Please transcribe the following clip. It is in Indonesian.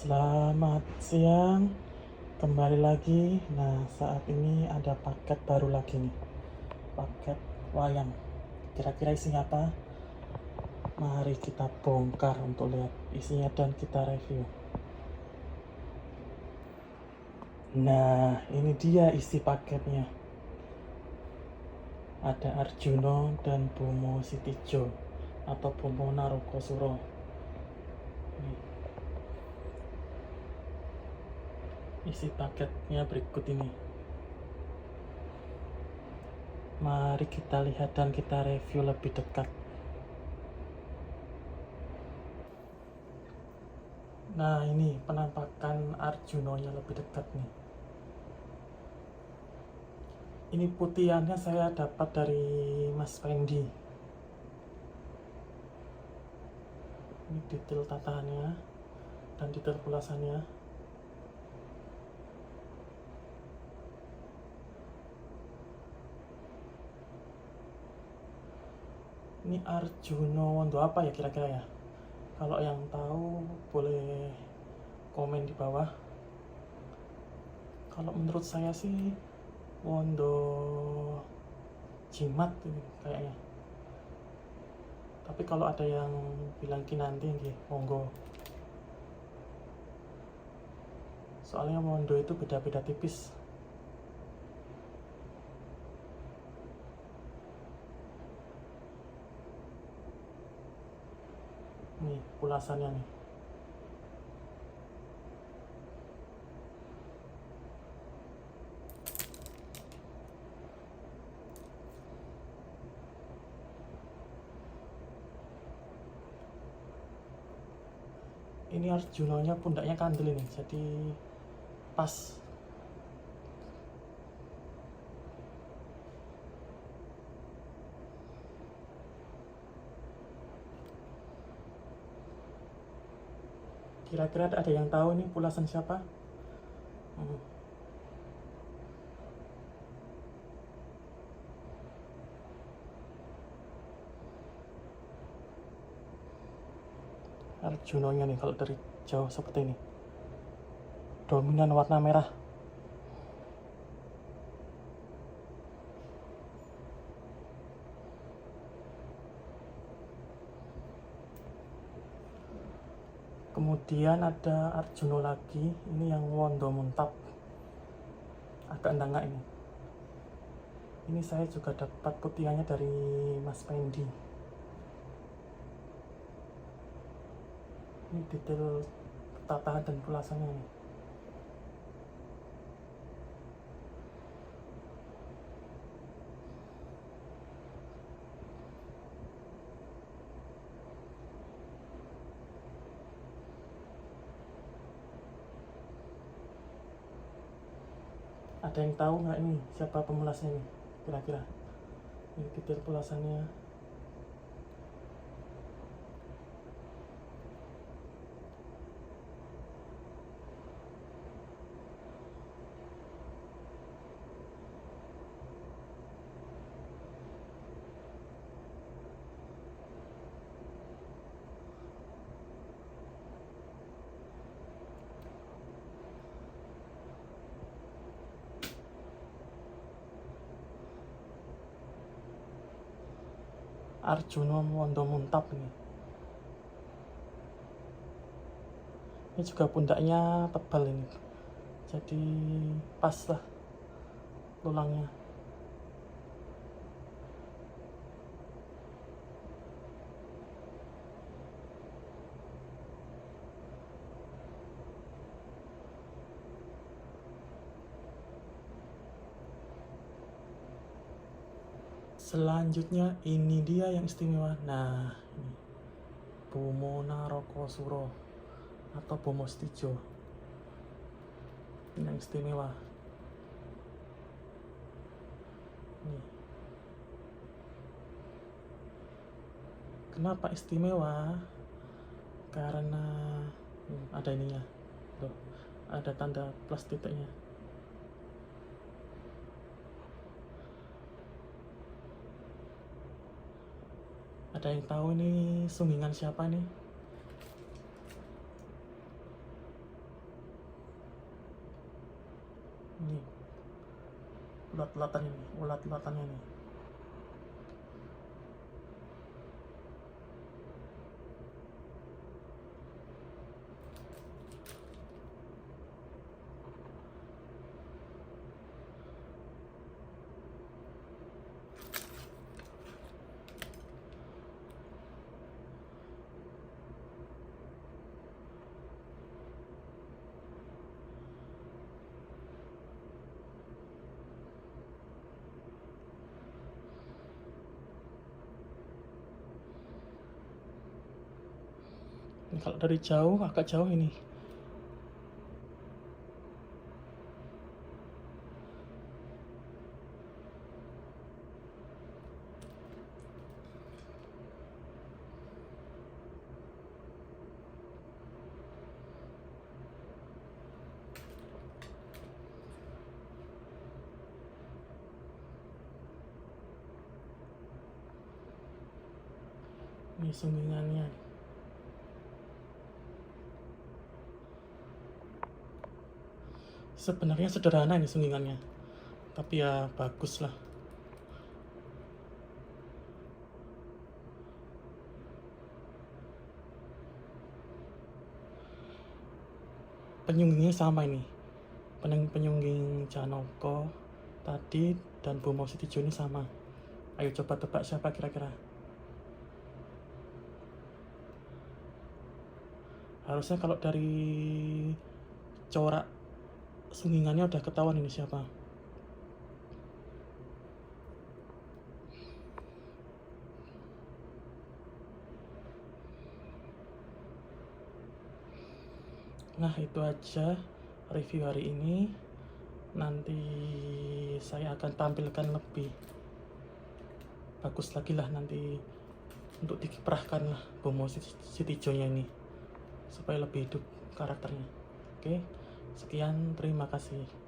Selamat siang, kembali lagi. Nah, saat ini ada paket baru lagi nih, paket wayang. Kira-kira isinya apa? Mari kita bongkar untuk lihat isinya dan kita review. Nah, ini dia isi paketnya. Ada Arjuno dan Bomo Sitijo atau Bomo Narokosuro. Isi paketnya berikut ini. Mari kita lihat dan kita review lebih dekat. Nah, ini penampakan Arjunonya lebih dekat nih. Ini putihannya saya dapat dari Mas Fendi. Ini detail tataannya dan detail pulasannya. Ini Arjuno Wondo apa ya kira-kira ya? Kalau yang tahu boleh komen di bawah. Kalau menurut saya sih Wondo Jimat ini kayaknya. Tapi kalau ada yang bilang Kinanti nggih, monggo. Soalnya Wondo itu beda-beda tipis. Nih pulasannya nih. Ini Arjunonya pundaknya kandel ini, jadi pas. Kira-kira ada yang tahu nih pulasan siapa? Arjunonya nih kalau dari jauh seperti ini. Dominan warna merah. Kemudian ada Arjuno lagi, ini yang Wondo Muntap. Agak enggak ini. Ini saya juga dapat putihannya dari Mas Fendi. Ini detail tatahan dan pulasannya nih. Ada yang tahu nggak ini siapa pemulasnya nih kira-kira? Ini detail pulasannya. Arjuno Wondo Muntap ini. Ini juga pundaknya tebal ini, jadi pas lah tulangnya. Selanjutnya ini dia yang istimewa. Nah, ini Bomo Narokosuro atau Bomo Setijo. Ini yang istimewa. Nih. Kenapa istimewa? Karena ada ininya. Tuh, ada tanda plus titiknya. Ada yang tahu ini sunggingan siapa nih? Ini ulat-ulatannya nih. Ini kalau dari jauh, agak jauh ini. Ini sunggingannya. Sebenarnya sederhana ini sunggingannya, tapi ya bagus lah. Penyunggingnya sama ini, penyungging Janoko tadi dan Bomo Sitijo ini sama. Ayo coba tebak siapa kira-kira. Harusnya kalau dari corak sunggingannya udah ketahuan ini siapa. Nah, itu aja review hari ini. Nanti saya akan tampilkan lebih bagus lagi lah nanti untuk dikiprahkan lah Bomo Sitijonya ini supaya lebih hidup karakternya. Oke, sekian, terima kasih.